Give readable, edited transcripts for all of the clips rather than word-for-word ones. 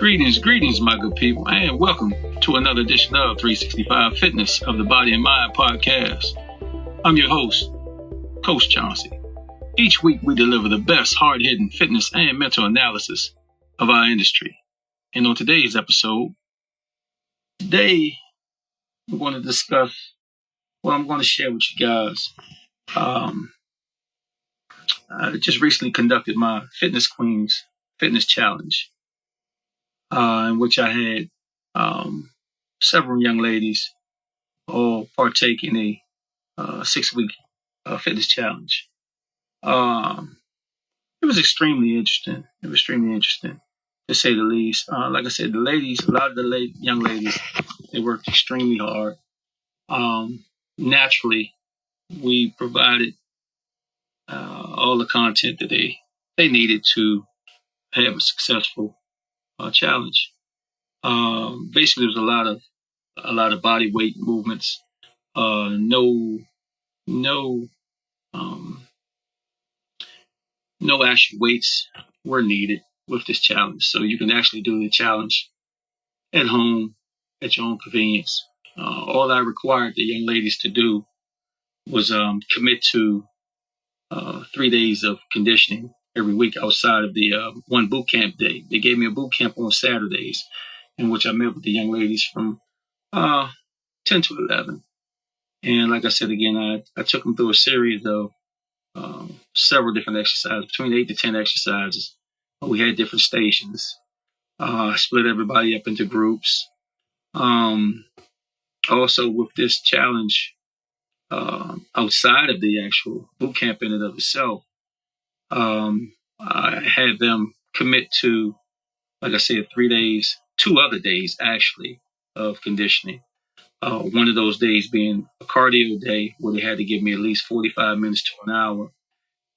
Greetings, my good people, and welcome to another edition of 365 Fitness of the Body and Mind podcast. I'm your host, Coach Chauncey. Each week we deliver the best hard-hitting fitness and mental analysis of our industry. And on today's episode, I'm going to discuss, I'm going to share with you guys. I just recently conducted my Fitness Queens Fitness Challenge, in which I had several young ladies all partake in a 6-week fitness challenge. It was extremely interesting. To say the least. Like I said, a lot of the young ladies, they worked extremely hard. Naturally, we provided all the content that they needed to have a successful challenge. Basically, there was a lot of body weight movements. No actual weights were needed with this challenge. So you can actually do the challenge at home at your own convenience. All I required the young ladies to do was commit to 3 days of conditioning every week outside of the one boot camp day. They gave me a boot camp on Saturdays, in which I met with the young ladies from 10 to 11. And like I said again, I took them through a series of several different exercises, between 8 to 10 exercises. We had different stations. I split everybody up into groups. Also, with this challenge, outside of the actual boot camp in and of itself, I had them commit to, like I said, 3 days, 2 other days actually of conditioning. One of those days being a cardio day where they had to give me at least 45 minutes to an hour.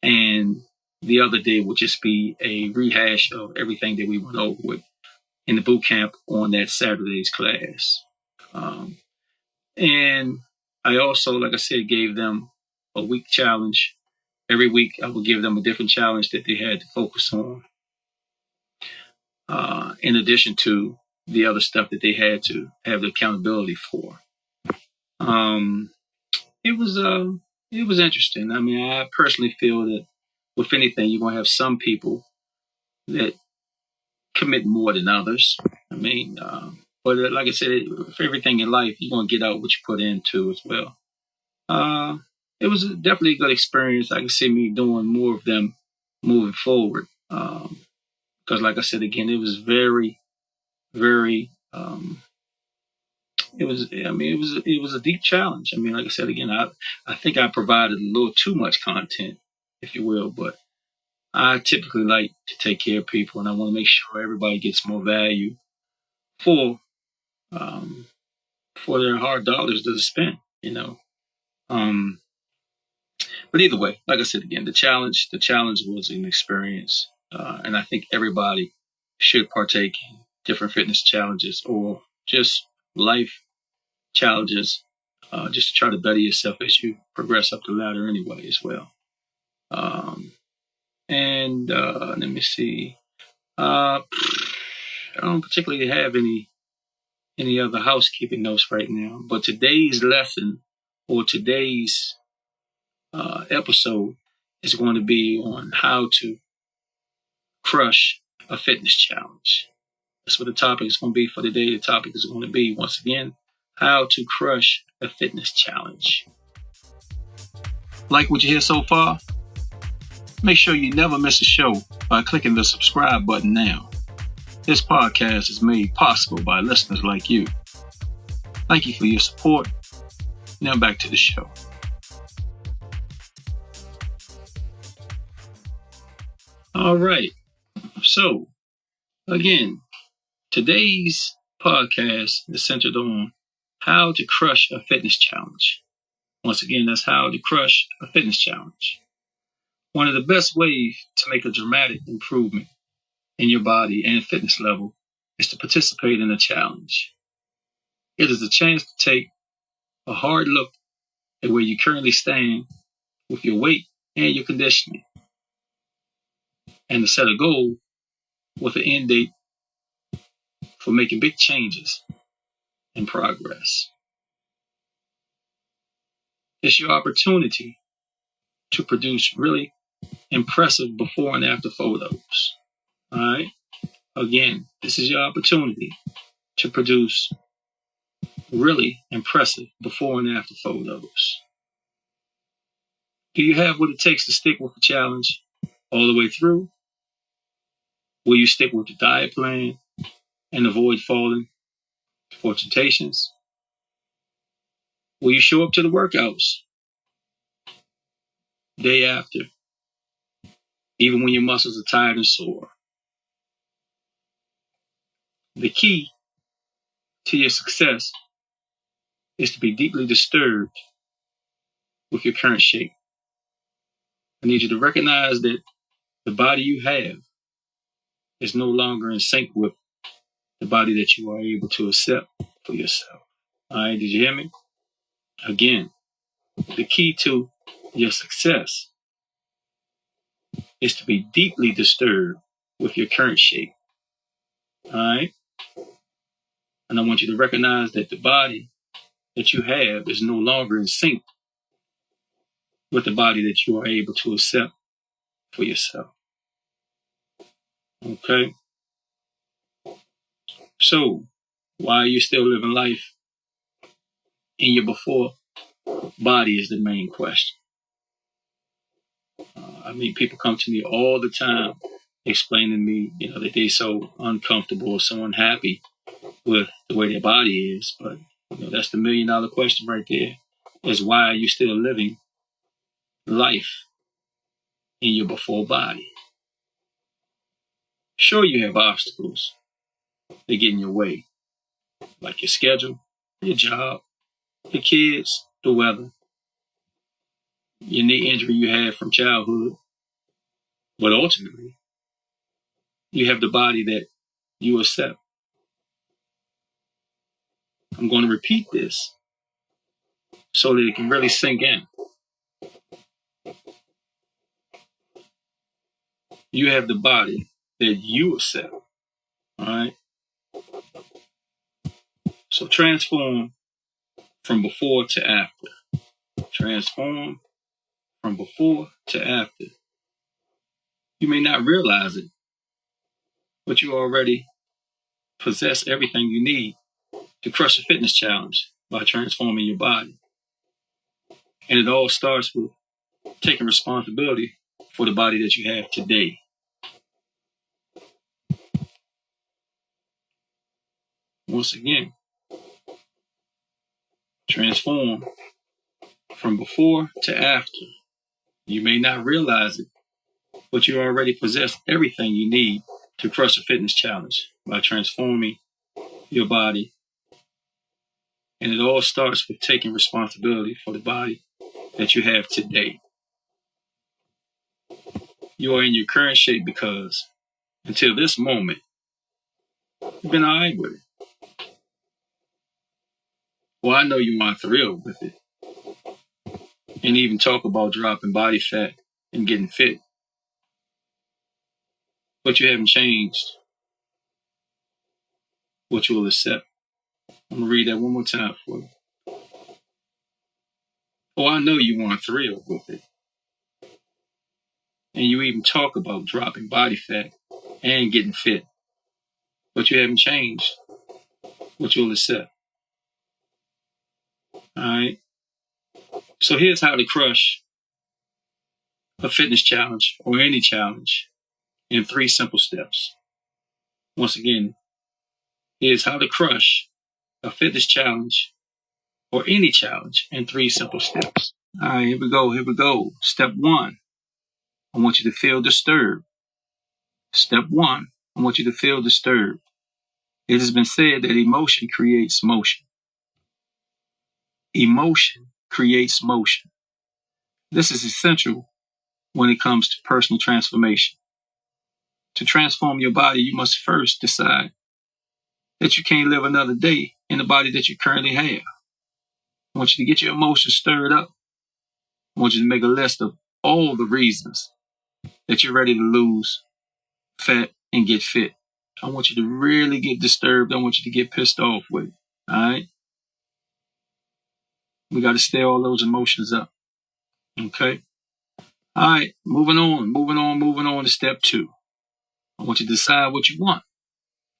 And the other day would just be a rehash of everything that we went over with in the boot camp on that Saturday's class. And I also, like I said, gave them a week challenge. Every week I would give them a different challenge that they had to focus on, in addition to the other stuff that they had to have the accountability for. It was interesting. I mean, I personally feel that with anything, you're going to have some people that commit more than others. I mean, but like I said, for everything in life, you're going to get out what you put into as well. It was definitely a good experience. I can see me doing more of them moving forward. Because like I said, again, it was very, very, it was a deep challenge. I mean, like I said, again, I think I provided a little too much content, if you will, but I typically like to take care of people, and I want to make sure everybody gets more value for their hard dollars that they spend, you know. But either way, like I said again, the challenge was an experience, and I think everybody should partake in different fitness challenges or just life challenges, just to try to better yourself as you progress up the ladder anyway as well. And let me see. I don't particularly have any other housekeeping notes right now, but today's lesson or today's episode is going to be on how to crush a fitness challenge. That's what the topic is going to be for today. The topic is going to be, once again, how to crush a fitness challenge. Like what you hear so far? Make sure you never miss a show by clicking the subscribe button now. This podcast is made possible by listeners like you. Thank you for your support. Now back to the show. All right. So, again, today's podcast is centered on how to crush a fitness challenge. Once again, that's how to crush a fitness challenge. One of the best ways to make a dramatic improvement in your body and fitness level is to participate in a challenge. It is a chance to take a hard look at where you currently stand with your weight and your conditioning, and to set a goal with an end date for making big changes and progress. It's your opportunity to produce really impressive before and after photos. All right. Again, this is your opportunity to produce really impressive before and after photos. Do you have what it takes to stick with the challenge all the way through? Will you stick with the diet plan and avoid falling for temptations? Will you show up to the workouts day after, even when your muscles are tired and sore? The key to your success is to be deeply disturbed with your current shape. I need you to recognize that the body you have is no longer in sync with the body that you are able to accept for yourself. All right, did you hear me? Again, the key to your success is to be deeply disturbed with your current shape. All right? And I want you to recognize that the body that you have is no longer in sync with the body that you are able to accept for yourself. Okay? So, why are you still living life in your before body is the main question. People come to me all the time explaining to me, that they're so uncomfortable or so unhappy with the way their body is. But, that's the $1 million question right there, is why are you still living life in your before body? Sure, you have obstacles that get in your way, like your schedule, your job, your kids, the weather, your knee injury you had from childhood. But ultimately, you have the body that you accept. I'm going to repeat this so that it can really sink in. You have the body that you accept. All right? So transform from before to after. Transform from before to after. You may not realize it, but you already possess everything you need to crush a fitness challenge by transforming your body. And it all starts with taking responsibility for the body that you have today. Once again, transform from before to after. You may not realize it, but you already possess everything you need to crush a fitness challenge by transforming your body. And it all starts with taking responsibility for the body that you have today. You are in your current shape because until this moment, you've been all right with it. Well, I know you aren't thrilled with it. And even talk about dropping body fat and getting fit. But you haven't changed what you will accept. I'm going to read that one more time for you. Oh, I know you aren't thrilled with it. And you even talk about dropping body fat and getting fit. But you haven't changed what you'll accept. All right? So here's how to crush a fitness challenge or any challenge in 3 simple steps. Once again, here's how to crush a fitness challenge or any challenge in 3 simple steps. All right, here we go. Step 1, I want you to feel disturbed. Step 1, I want you to feel disturbed. It has been said that emotion creates motion. Emotion creates motion. This is essential when it comes to personal transformation. To transform your body, you must first decide that you can't live another day in the body that you currently have. I want you to get your emotions stirred up. I want you to make a list of all the reasons that you're ready to lose fat and get fit. I want you to really get disturbed. I want you to get pissed off with it. All right? We got to stay all those emotions up. Okay? All right, moving on to step 2. I want you to decide what you want.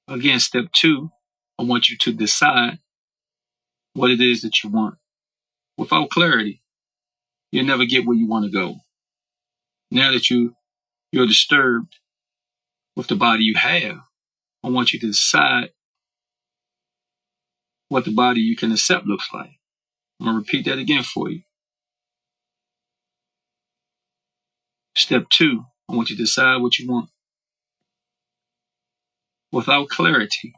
Again, step 2, I want you to decide what it is that you want. Without clarity, you'll never get where you want to go. Now that you're disturbed with the body you have, I want you to decide what the body you can accept looks like. I'm going to repeat that again for you. Step 2, I want you to decide what you want. Without clarity,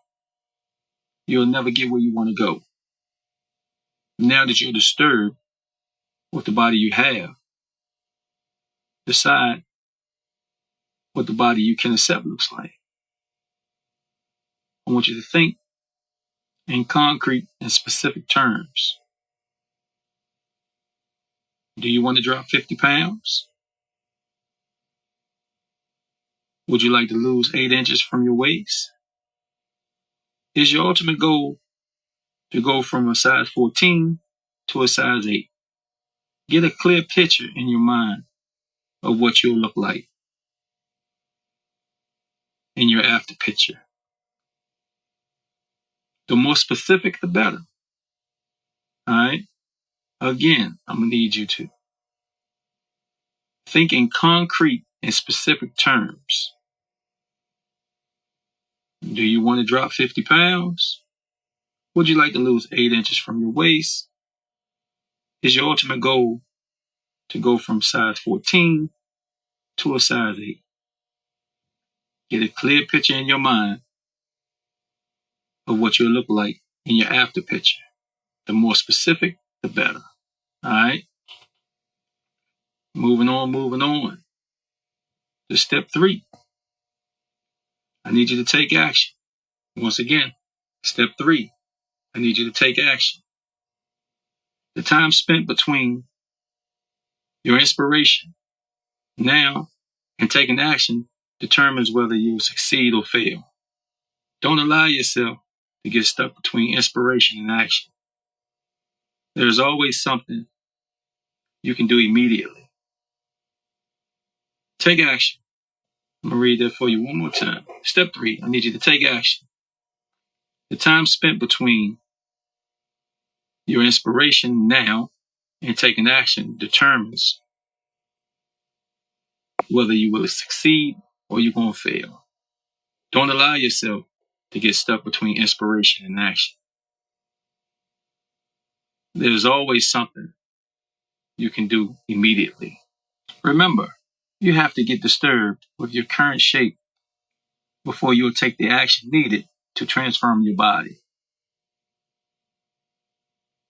you'll never get where you want to go. Now that you're disturbed with the body you have, decide what the body you can accept looks like. I want you to think in concrete and specific terms. Do you want to drop 50 pounds? Would you like to lose 8 inches from your waist? Is your ultimate goal to go from a size 14 to a size 8? Get a clear picture in your mind of what you'll look like in your after picture. The more specific, the better. All right? Again, I'm going to need you to think in concrete and specific terms. Do you want to drop 50 pounds? Would you like to lose 8 inches from your waist? Is your ultimate goal to go from size 14 to a size 8? Get a clear picture in your mind of what you'll look like in your after picture. The more specific, the better. All right? Moving on. To step 3. I need you to take action. Once again, step 3. I need you to take action. The time spent between your inspiration now and taking action determines whether you succeed or fail. Don't allow yourself to get stuck between inspiration and action. There's always something you can do immediately. Take action. I'm going to read that for you one more time. Step 3, I need you to take action. The time spent between your inspiration now and taking action determines whether you will succeed or you're going to fail. Don't allow yourself to get stuck between inspiration and action. There's always something you can do immediately. Remember, you have to get disturbed with your current shape before you'll take the action needed to transform your body.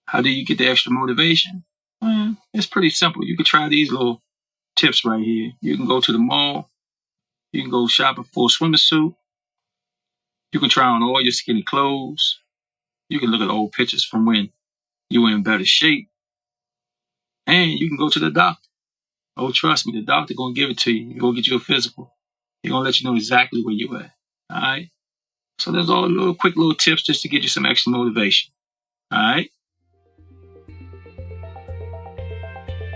How do you get the extra motivation? It's pretty simple. You can try these little tips right here. You can go to the mall. You can go shopping for a swimming suit. You can try on all your skinny clothes. You can look at old pictures from when you were in better shape. And you can go to the doctor. Oh, trust me, the doctor going to give it to you. He's going to get you a physical. He's going to let you know exactly where you're at. All right? So there's all little quick little tips just to get you some extra motivation. All right?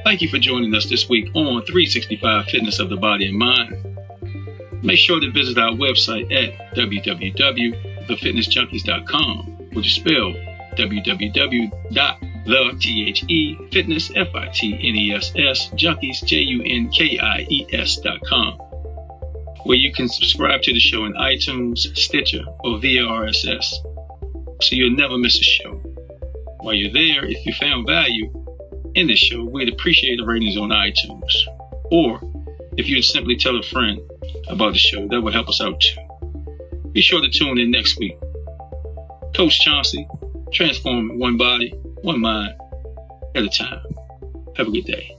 Thank you for joining us this week on 365 Fitness of the Body and Mind. Make sure to visit our website at www.thefitnessjunkies.com, which is spelled www.thefitnessjunkies.com, where you can subscribe to the show in iTunes, Stitcher, or via RSS, so you'll never miss a show. While you're there, if you found value in this show, we'd appreciate the ratings on iTunes. Or if you'd simply tell a friend about the show, that would help us out too. Be sure to tune in next week. Coach Chauncey, transforming one body, one mind at a time. Have a good day.